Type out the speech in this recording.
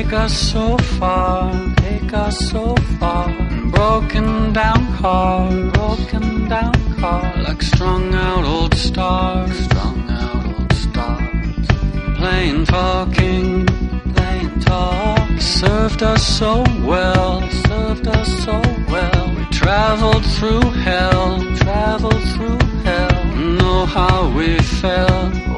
take us so far, take us so far. Broken down car, like strung out old stars, strung out old stars. Plain talking, plain talk, served us so well, served us so well. We traveled through hell, know how we felt.